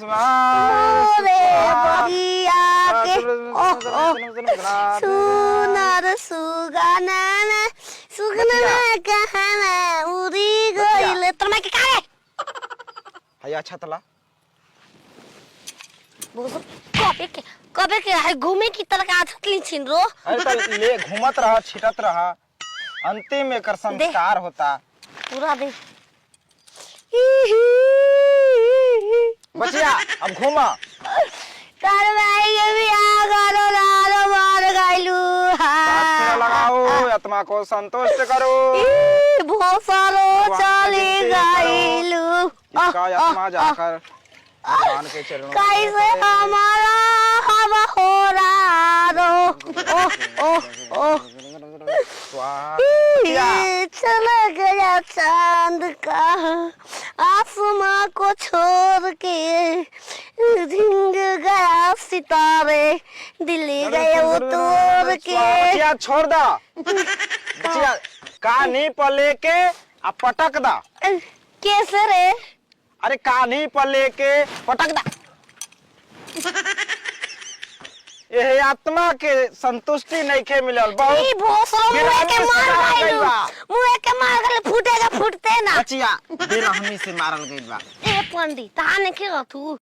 मोरे बगिया के सुनर सुगना सुगना कहना उड़ी गइल तोर माई के काहे हाय अच्छा तला बोल कबे के है घूमे की तरह का छतली छिन रो अरे तो ले घूमत रहा छिटत रहा अंतिम में कर संस्कार होता पूरा दे बचिया अब घूमा करवाई के भी आ करो लालो मार गइलू हाथ लगाओ आत्मा को संतुष्ट करो भोसलो चली गइलू इसका आत्मा जाकर भगवान के चरणों कैसे हमारा हवा हो रहा रो ओ चला गया चांद का आसमां को छोड़ के झिंग गया सितारे दिल्ली गए वो तोड़ के बचिया छोड़ दा बचिया कानी पर लेके अब पटक दा कैसे रे अरे कानी पर लेके पटक दा ये आत्मा के संतुष्टि नहीं खे मिलल बहुत भोसरो मुए के मार गले फूटेगा फूटते ना बचिया बेरहमी से मारल गइल बा ए पंडित ताने के तू